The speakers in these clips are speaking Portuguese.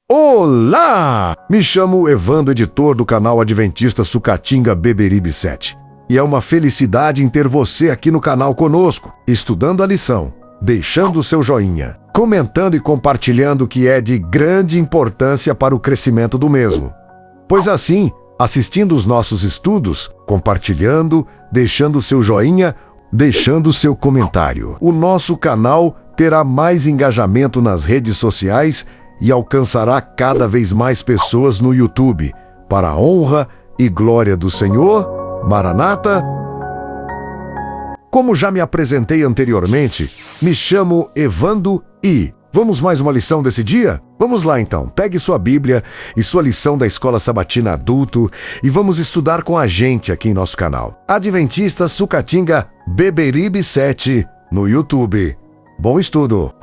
Olá! Me chamo Evandro, editor do canal Adventista Sucatinga Beberibe 7. E é uma felicidade em ter você aqui no canal conosco, estudando a lição, deixando o seu joinha, comentando e compartilhando, que é de grande importância para o crescimento do mesmo. Pois assim, assistindo os nossos estudos, compartilhando, deixando o seu joinha, deixando o seu comentário, o nosso canal terá mais engajamento nas redes sociais e alcançará cada vez mais pessoas no YouTube, para a honra e glória do Senhor. Maranata! Como já me apresentei anteriormente, me chamo Evandro e vamos mais uma lição desse dia? Vamos lá então, pegue sua Bíblia e sua lição da Escola Sabatina Adulto e vamos estudar com a gente aqui em nosso canal Adventista Sucatinga Beberibe 7 no YouTube. Bom estudo!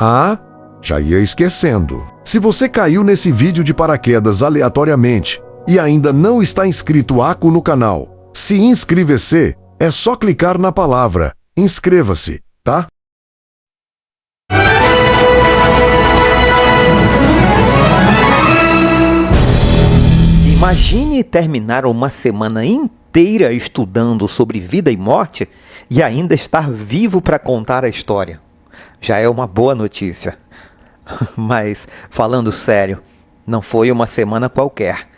Já ia esquecendo. Se você caiu nesse vídeo de paraquedas aleatoriamente e ainda não está inscrito aqui no canal, se inscrever-se, é só clicar na palavra inscreva-se, tá? Imagine terminar uma semana inteira estudando sobre vida e morte e ainda estar vivo para contar a história. Já é uma boa notícia. Mas, falando sério, não foi uma semana qualquer.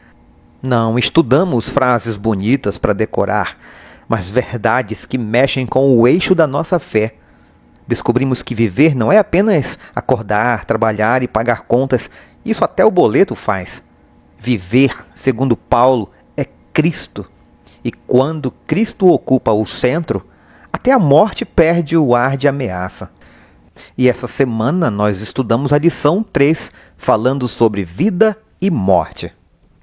Não estudamos frases bonitas para decorar, mas verdades que mexem com o eixo da nossa fé. Descobrimos que viver não é apenas acordar, trabalhar e pagar contas. Isso até o boleto faz. Viver, segundo Paulo, é Cristo. E quando Cristo ocupa o centro, até a morte perde o ar de ameaça. E essa semana nós estudamos a lição 3, falando sobre vida e morte.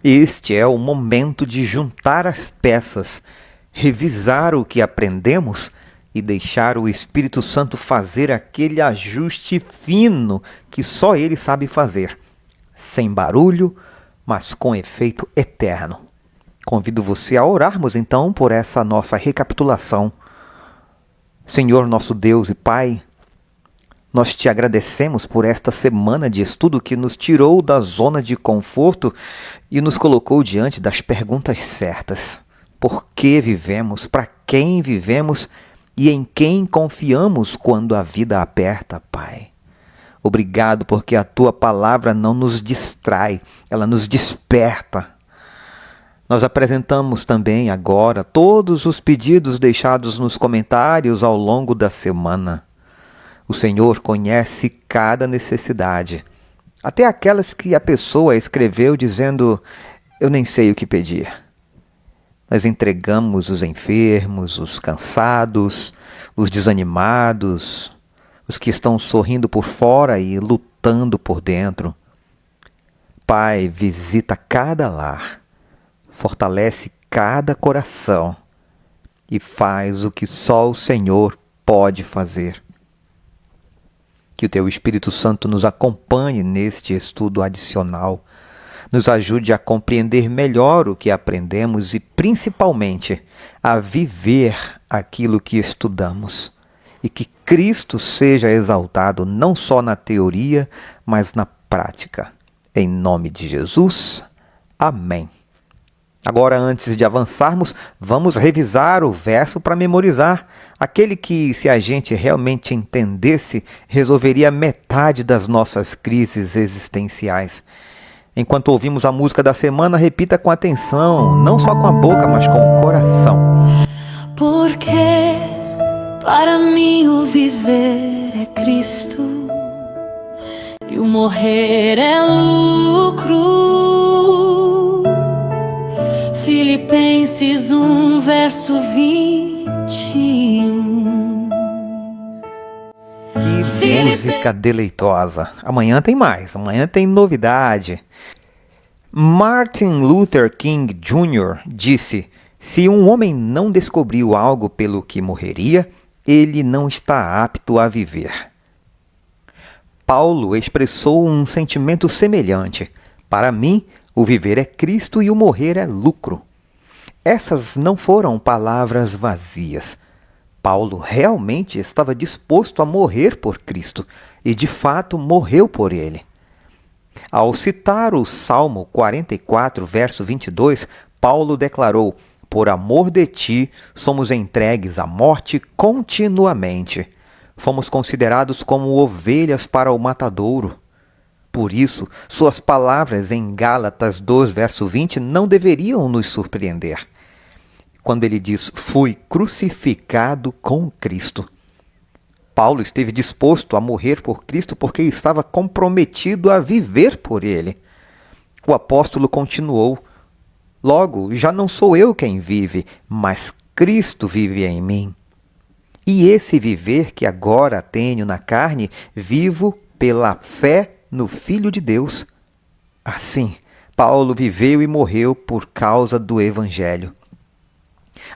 Este é o momento de juntar as peças, revisar o que aprendemos e deixar o Espírito Santo fazer aquele ajuste fino que só Ele sabe fazer, sem barulho, mas com efeito eterno. Convido você a orarmos então por essa nossa recapitulação. Senhor nosso Deus e Pai, nós te agradecemos por esta semana de estudo que nos tirou da zona de conforto e nos colocou diante das perguntas certas. Por que vivemos? Para quem vivemos? E em quem confiamos quando a vida aperta, Pai? Obrigado porque a Tua palavra não nos distrai, ela nos desperta. Nós apresentamos também agora todos os pedidos deixados nos comentários ao longo da semana. O Senhor conhece cada necessidade, até aquelas que a pessoa escreveu dizendo, eu nem sei o que pedir. Nós entregamos os enfermos, os cansados, os desanimados, os que estão sorrindo por fora e lutando por dentro. Pai, visita cada lar, fortalece cada coração e faz o que só o Senhor pode fazer. Que o Teu Espírito Santo nos acompanhe neste estudo adicional, nos ajude a compreender melhor o que aprendemos e, principalmente, a viver aquilo que estudamos. E que Cristo seja exaltado não só na teoria, mas na prática. Em nome de Jesus, amém. Agora, antes de avançarmos, vamos revisar o verso para memorizar. Aquele que, se a gente realmente entendesse, resolveria metade das nossas crises existenciais. Enquanto ouvimos a música da semana, repita com atenção, não só com a boca, mas com o coração. Porque para mim o viver é Cristo e o morrer é lucro. Filipenses 1, verso 21. Que música deleitosa. Amanhã tem mais, amanhã tem novidade. Martin Luther King Jr. disse, se um homem não descobriu algo pelo que morreria, ele não está apto a viver. Paulo expressou um sentimento semelhante. Para mim, o viver é Cristo e o morrer é lucro. Essas não foram palavras vazias. Paulo realmente estava disposto a morrer por Cristo e, de fato, morreu por ele. Ao citar o Salmo 44, verso 22, Paulo declarou: por amor de ti, somos entregues à morte continuamente. Fomos considerados como ovelhas para o matadouro. Por isso, suas palavras em Gálatas 2, verso 20, não deveriam nos surpreender. Quando ele diz: fui crucificado com Cristo. Paulo esteve disposto a morrer por Cristo porque estava comprometido a viver por ele. O apóstolo continuou: logo, já não sou eu quem vive, mas Cristo vive em mim. E esse viver que agora tenho na carne, vivo pela fé no Filho de Deus. Assim, Paulo viveu e morreu por causa do Evangelho.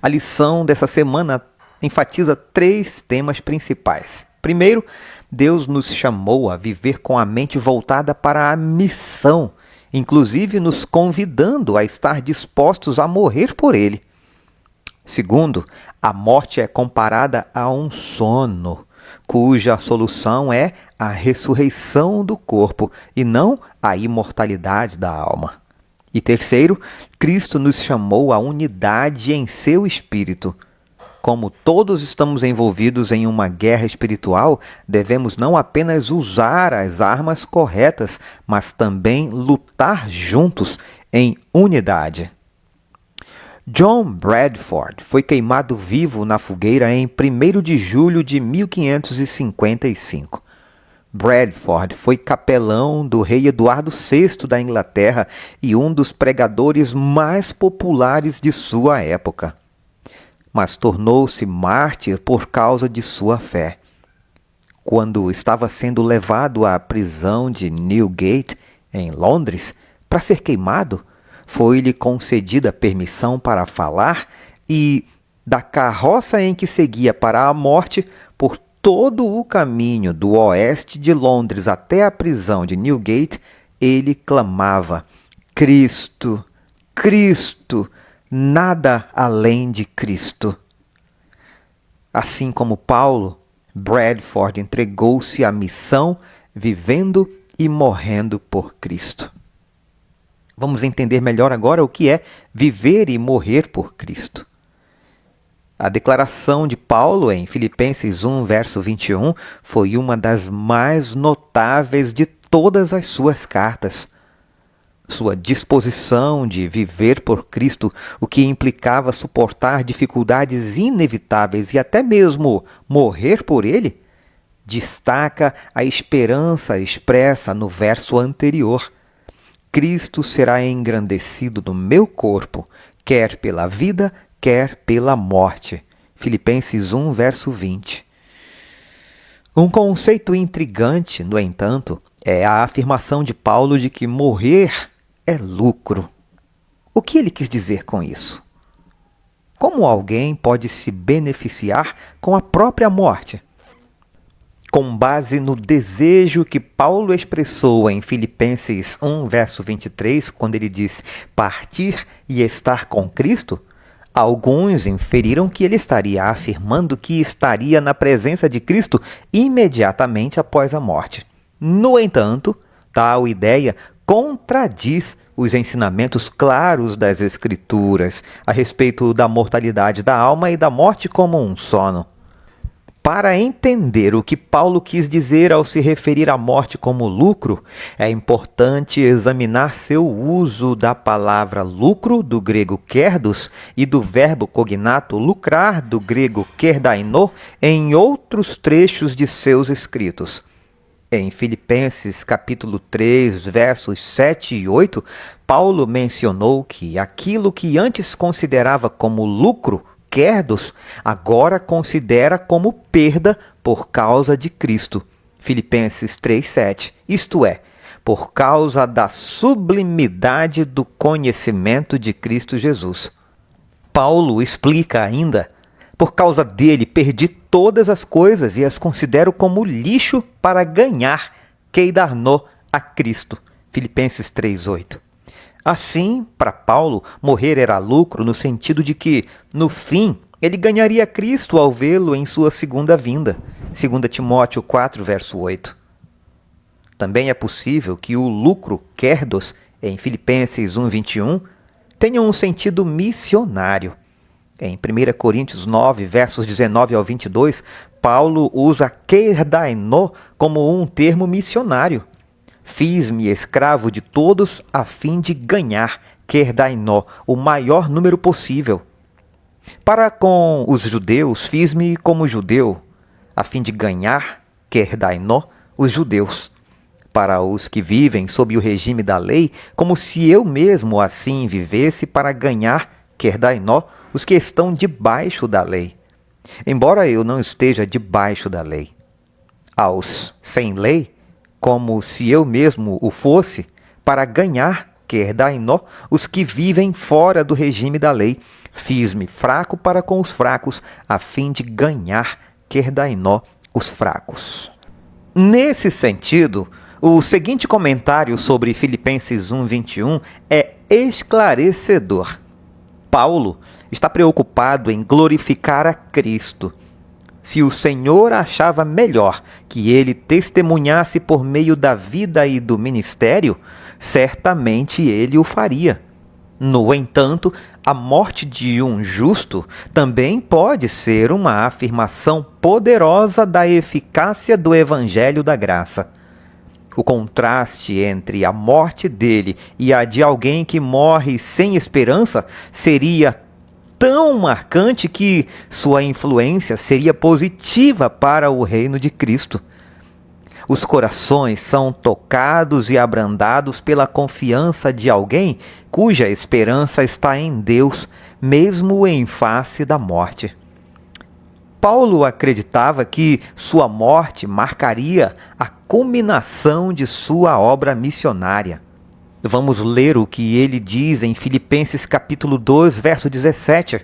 A lição dessa semana enfatiza 3 temas principais. Primeiro, Deus nos chamou a viver com a mente voltada para a missão, inclusive nos convidando a estar dispostos a morrer por Ele. Segundo, a morte é comparada a um sono, cuja solução é a ressurreição do corpo e não a imortalidade da alma. E terceiro, Cristo nos chamou à unidade em seu espírito. Como todos estamos envolvidos em uma guerra espiritual, devemos não apenas usar as armas corretas, mas também lutar juntos em unidade. John Bradford foi queimado vivo na fogueira em 1º de julho de 1555. Bradford foi capelão do rei Eduardo VI da Inglaterra e um dos pregadores mais populares de sua época. Mas tornou-se mártir por causa de sua fé. Quando estava sendo levado à prisão de Newgate, em Londres, para ser queimado, foi-lhe concedida permissão para falar e, da carroça em que seguia para a morte, por todo o caminho do oeste de Londres até a prisão de Newgate, ele clamava: Cristo, Cristo, nada além de Cristo. Assim como Paulo, Bradford entregou-se à missão, vivendo e morrendo por Cristo. Vamos entender melhor agora o que é viver e morrer por Cristo. A declaração de Paulo em Filipenses 1, verso 21, foi uma das mais notáveis de todas as suas cartas. Sua disposição de viver por Cristo, o que implicava suportar dificuldades inevitáveis e até mesmo morrer por Ele, destaca a esperança expressa no verso anterior. Cristo será engrandecido no meu corpo, quer pela vida, quer pela morte. Filipenses 1, verso 20. Um conceito intrigante, no entanto, é a afirmação de Paulo de que morrer é lucro. O que ele quis dizer com isso? Como alguém pode se beneficiar com a própria morte? Com base no desejo que Paulo expressou em Filipenses 1, verso 23, quando ele diz partir e estar com Cristo, alguns inferiram que ele estaria afirmando que estaria na presença de Cristo imediatamente após a morte. No entanto, tal ideia contradiz os ensinamentos claros das Escrituras a respeito da mortalidade da alma e da morte como um sono. Para entender o que Paulo quis dizer ao se referir à morte como lucro, é importante examinar seu uso da palavra lucro, do grego kerdos, e do verbo cognato lucrar, do grego kerdaino, em outros trechos de seus escritos. Em Filipenses capítulo 3, versos 7 e 8, Paulo mencionou que aquilo que antes considerava como lucro, kerdos, agora considera como perda por causa de Cristo. Filipenses 3:7, isto é, por causa da sublimidade do conhecimento de Cristo Jesus. Paulo explica ainda: por causa dele perdi todas as coisas e as considero como lixo para ganhar keidarno a Cristo. Filipenses 3:8. Assim, para Paulo, morrer era lucro no sentido de que, no fim, ele ganharia Cristo ao vê-lo em sua segunda vinda. 2 Timóteo 4, verso 8. Também é possível que o lucro, kerdos, em Filipenses 1:21, tenha um sentido missionário. Em 1 Coríntios 9, versos 19 ao 22, Paulo usa kerdaino como um termo missionário. Fiz-me escravo de todos a fim de ganhar, kerdaino, o maior número possível. Para com os judeus, fiz-me como judeu, a fim de ganhar, kerdaino, os judeus. Para os que vivem sob o regime da lei, como se eu mesmo assim vivesse para ganhar, kerdaino, os que estão debaixo da lei, embora eu não esteja debaixo da lei. Aos sem lei, como se eu mesmo o fosse, para ganhar, kerdaino, os que vivem fora do regime da lei, fiz-me fraco para com os fracos, a fim de ganhar, kerdaino, os fracos. Nesse sentido, o seguinte comentário sobre Filipenses 1:21 é esclarecedor. Paulo está preocupado em glorificar a Cristo. Se o Senhor achava melhor que ele testemunhasse por meio da vida e do ministério, certamente ele o faria. No entanto, a morte de um justo também pode ser uma afirmação poderosa da eficácia do Evangelho da Graça. O contraste entre a morte dele e a de alguém que morre sem esperança seria tão marcante que sua influência seria positiva para o reino de Cristo. Os corações são tocados e abrandados pela confiança de alguém cuja esperança está em Deus, mesmo em face da morte. Paulo acreditava que sua morte marcaria a culminação de sua obra missionária. Vamos ler o que ele diz em Filipenses capítulo 2, verso 17.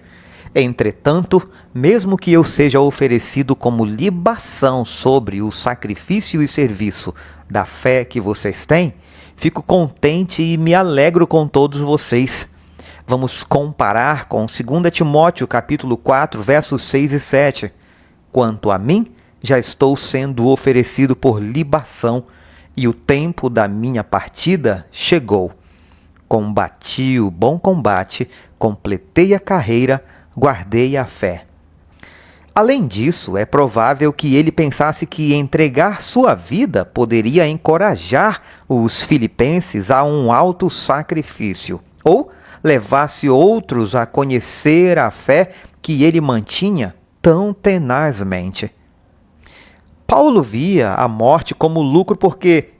Entretanto, mesmo que eu seja oferecido como libação sobre o sacrifício e serviço da fé que vocês têm, fico contente e me alegro com todos vocês. Vamos comparar com 2 Timóteo capítulo 4, versos 6 e 7. Quanto a mim, já estou sendo oferecido por libação, e o tempo da minha partida chegou. Combati o bom combate, completei a carreira, guardei a fé. Além disso, é provável que ele pensasse que entregar sua vida poderia encorajar os filipenses a um alto sacrifício, ou levasse outros a conhecer a fé que ele mantinha tão tenazmente. Paulo via a morte como lucro porque,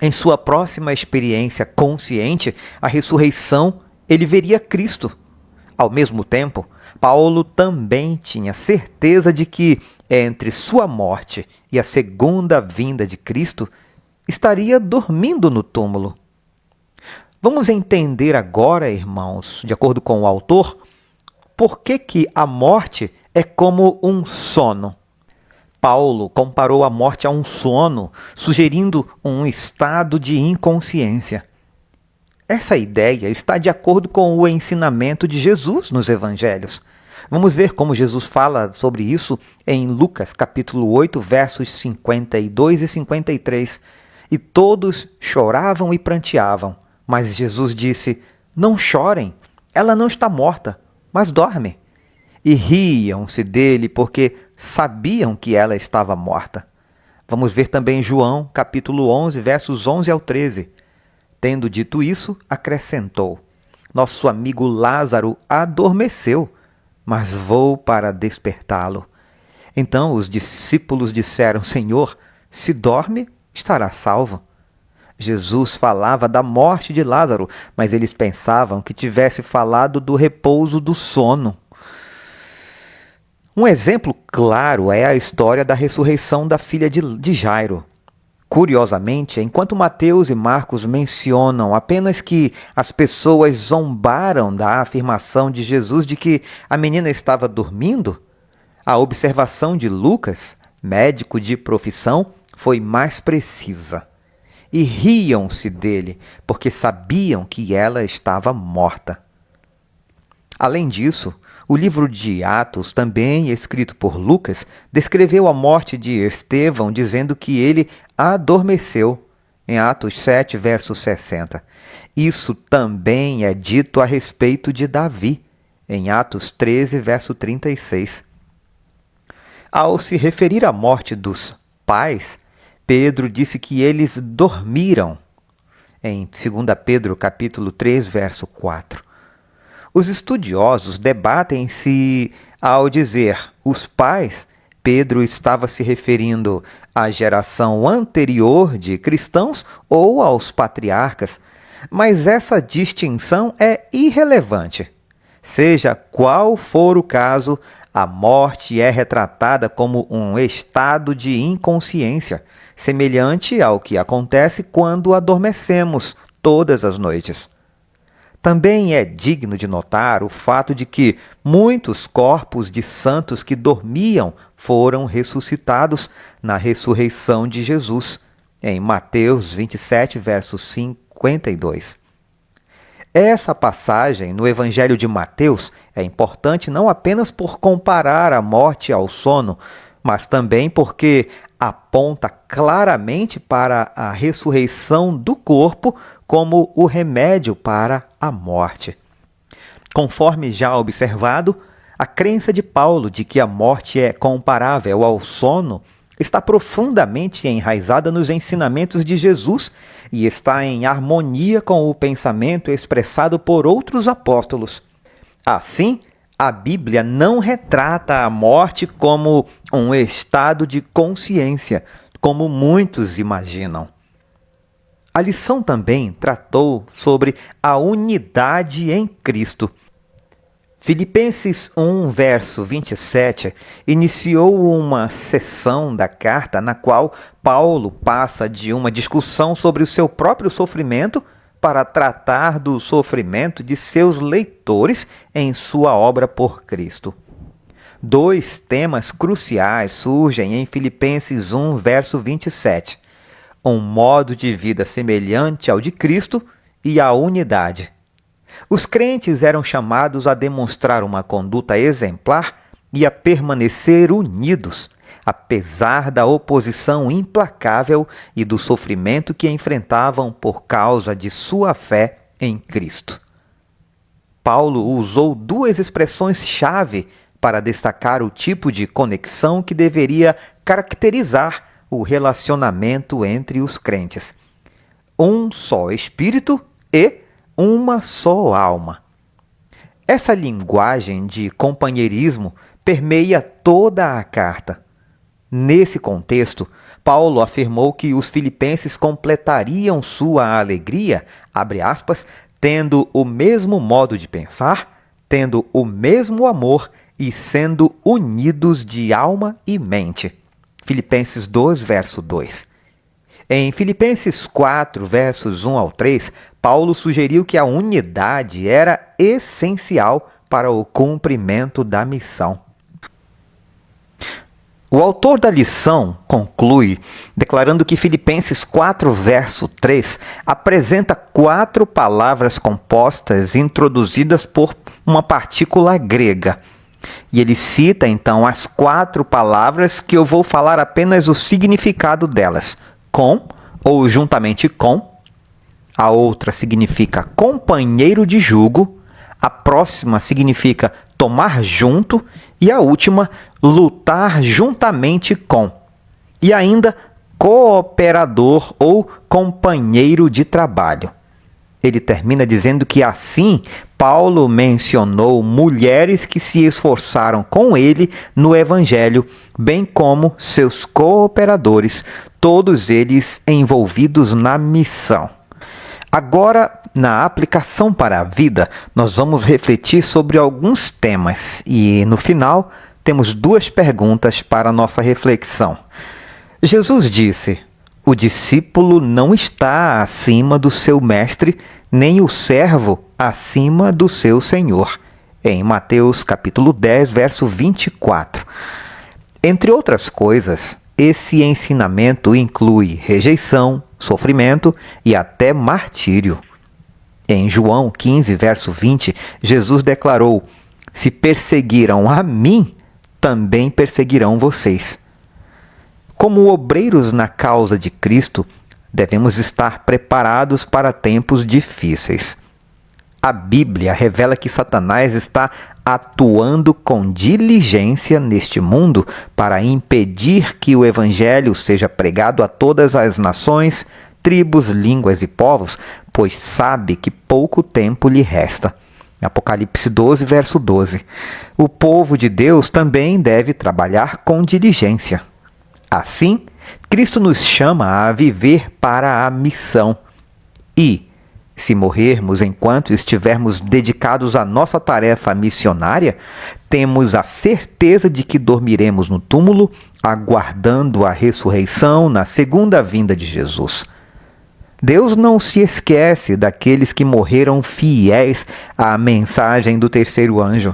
em sua próxima experiência consciente, a ressurreição, ele veria Cristo. Ao mesmo tempo, Paulo também tinha certeza de que, entre sua morte e a segunda vinda de Cristo, estaria dormindo no túmulo. Vamos entender agora, irmãos, de acordo com o autor, por que a morte é como um sono. Paulo comparou a morte a um sono, sugerindo um estado de inconsciência. Essa ideia está de acordo com o ensinamento de Jesus nos evangelhos. Vamos ver como Jesus fala sobre isso em Lucas capítulo 8, versos 52 e 53. E todos choravam e pranteavam, mas Jesus disse: "Não chorem, ela não está morta, mas dorme." E riam-se dele porque sabiam que ela estava morta. Vamos ver também João, capítulo 11, versos 11 ao 13. Tendo dito isso, acrescentou: "Nosso amigo Lázaro adormeceu, mas vou para despertá-lo." Então os discípulos disseram: "Senhor, se dorme, estará salvo." Jesus falava da morte de Lázaro, mas eles pensavam que tivesse falado do repouso do sono. Um exemplo claro é a história da ressurreição da filha de Jairo. Curiosamente, enquanto Mateus e Marcos mencionam apenas que as pessoas zombaram da afirmação de Jesus de que a menina estava dormindo, a observação de Lucas, médico de profissão, foi mais precisa. E riam-se dele, porque sabiam que ela estava morta. Além disso, o livro de Atos, também escrito por Lucas, descreveu a morte de Estevão, dizendo que ele adormeceu. em Atos 7, verso 60. Isso também é dito a respeito de Davi, em Atos 13, verso 36. Ao se referir à morte dos pais, Pedro disse que eles dormiram, em 2 Pedro capítulo 3, verso 4. Os estudiosos debatem se, ao dizer os pais, Pedro estava se referindo à geração anterior de cristãos ou aos patriarcas, mas essa distinção é irrelevante. Seja qual for o caso, a morte é retratada como um estado de inconsciência, semelhante ao que acontece quando adormecemos todas as noites. Também é digno de notar o fato de que muitos corpos de santos que dormiam foram ressuscitados na ressurreição de Jesus, em Mateus 27, verso 52. Essa passagem no Evangelho de Mateus é importante não apenas por comparar a morte ao sono, mas também porque aponta claramente para a ressurreição do corpo como o remédio para a morte. Conforme já observado, a crença de Paulo de que a morte é comparável ao sono está profundamente enraizada nos ensinamentos de Jesus e está em harmonia com o pensamento expressado por outros apóstolos. Assim, a Bíblia não retrata a morte como um estado de consciência, como muitos imaginam. A lição também tratou sobre a unidade em Cristo. Filipenses 1, verso 27, iniciou uma seção da carta na qual Paulo passa de uma discussão sobre o seu próprio sofrimento para tratar do sofrimento de seus leitores em sua obra por Cristo. Dois temas cruciais surgem em Filipenses 1, verso 27. Um modo de vida semelhante ao de Cristo e a unidade. Os crentes eram chamados a demonstrar uma conduta exemplar e a permanecer unidos, apesar da oposição implacável e do sofrimento que enfrentavam por causa de sua fé em Cristo. Paulo usou duas expressões-chave para destacar o tipo de conexão que deveria caracterizar o relacionamento entre os crentes. Um só espírito e uma só alma. Essa linguagem de companheirismo permeia toda a carta. Nesse contexto, Paulo afirmou que os filipenses completariam sua alegria, abre aspas, tendo o mesmo modo de pensar, tendo o mesmo amor e sendo unidos de alma e mente. Filipenses 2, verso 2. Em Filipenses 4, versos 1 ao 3, Paulo sugeriu que a unidade era essencial para o cumprimento da missão. O autor da lição conclui declarando que Filipenses 4, verso 3 apresenta 4 palavras compostas introduzidas por uma partícula grega. E ele cita então as 4 palavras que eu vou falar apenas o significado delas. Com ou juntamente com. A outra significa companheiro de jugo. A próxima significa tomar junto. E a última, lutar juntamente com. E ainda, cooperador ou companheiro de trabalho. Ele termina dizendo que assim, Paulo mencionou mulheres que se esforçaram com ele no Evangelho, bem como seus cooperadores, todos eles envolvidos na missão. Agora, na aplicação para a vida, nós vamos refletir sobre alguns temas e, no final, temos 2 perguntas para a nossa reflexão. Jesus disse: o discípulo não está acima do seu mestre, nem o servo acima do seu senhor. Em Mateus capítulo 10, verso 24. Entre outras coisas, esse ensinamento inclui rejeição, sofrimento e até martírio. Em João 15, verso 20, Jesus declarou: se perseguiram a mim, também perseguirão vocês. Como obreiros na causa de Cristo, devemos estar preparados para tempos difíceis. A Bíblia revela que Satanás está atuando com diligência neste mundo para impedir que o Evangelho seja pregado a todas as nações, tribos, línguas e povos, pois sabe que pouco tempo lhe resta. Apocalipse 12, verso 12. O povo de Deus também deve trabalhar com diligência. Assim, Cristo nos chama a viver para a missão. E, se morrermos enquanto estivermos dedicados à nossa tarefa missionária, temos a certeza de que dormiremos no túmulo, aguardando a ressurreição na segunda vinda de Jesus. Deus não se esquece daqueles que morreram fiéis à mensagem do terceiro anjo.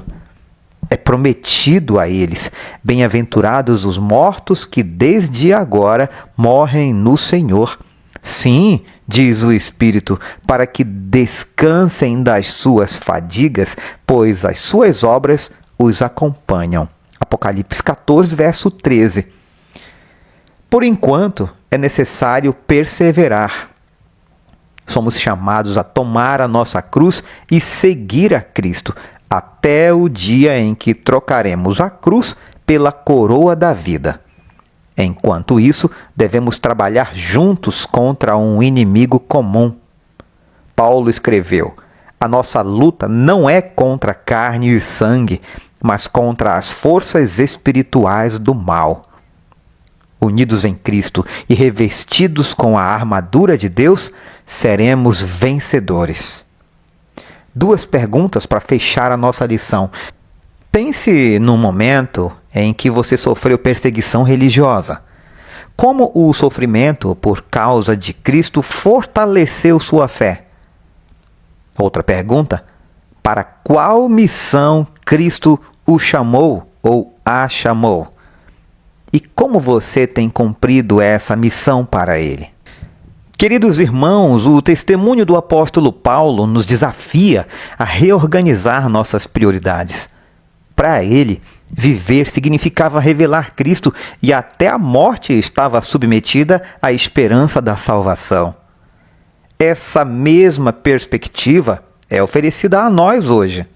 É prometido a eles: bem-aventurados os mortos que desde agora morrem no Senhor. Sim, diz o Espírito, para que descansem das suas fadigas, pois as suas obras os acompanham. Apocalipse 14, verso 13. Por enquanto, é necessário perseverar. Somos chamados a tomar a nossa cruz e seguir a Cristo, até o dia em que trocaremos a cruz pela coroa da vida. Enquanto isso, devemos trabalhar juntos contra um inimigo comum. Paulo escreveu: a nossa luta não é contra carne e sangue, mas contra as forças espirituais do mal. Unidos em Cristo e revestidos com a armadura de Deus, seremos vencedores. 2 perguntas para fechar a nossa lição. Pense num momento em que você sofreu perseguição religiosa. Como o sofrimento por causa de Cristo fortaleceu sua fé? Outra pergunta: para qual missão Cristo o chamou ou a chamou? E como você tem cumprido essa missão para Ele? Queridos irmãos, o testemunho do apóstolo Paulo nos desafia a reorganizar nossas prioridades. Para ele, viver significava revelar Cristo e até a morte estava submetida à esperança da salvação. Essa mesma perspectiva é oferecida a nós hoje.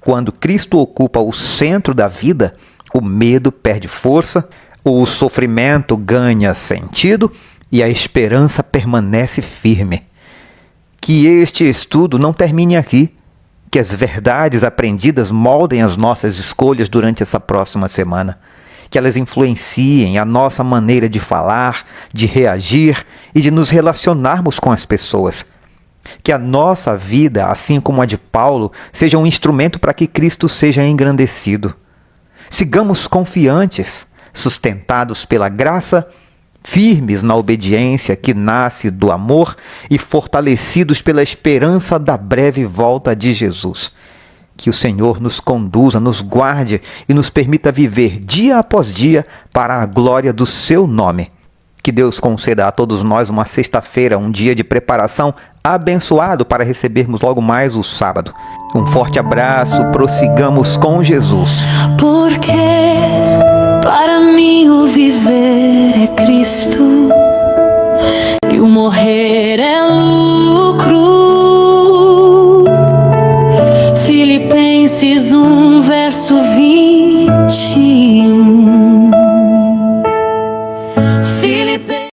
Quando Cristo ocupa o centro da vida, o medo perde força, o sofrimento ganha sentido e a esperança permanece firme. Que este estudo não termine aqui. Que as verdades aprendidas moldem as nossas escolhas durante essa próxima semana. Que elas influenciem a nossa maneira de falar, de reagir e de nos relacionarmos com as pessoas. Que a nossa vida, assim como a de Paulo, seja um instrumento para que Cristo seja engrandecido. Sigamos confiantes, sustentados pela graça, firmes na obediência que nasce do amor e fortalecidos pela esperança da breve volta de Jesus. Que o Senhor nos conduza, nos guarde e nos permita viver dia após dia para a glória do seu nome. Que Deus conceda a todos nós uma sexta-feira, um dia de preparação abençoado para recebermos logo mais o sábado. Um forte abraço, prossigamos com Jesus. Porque para mim o viver é Cristo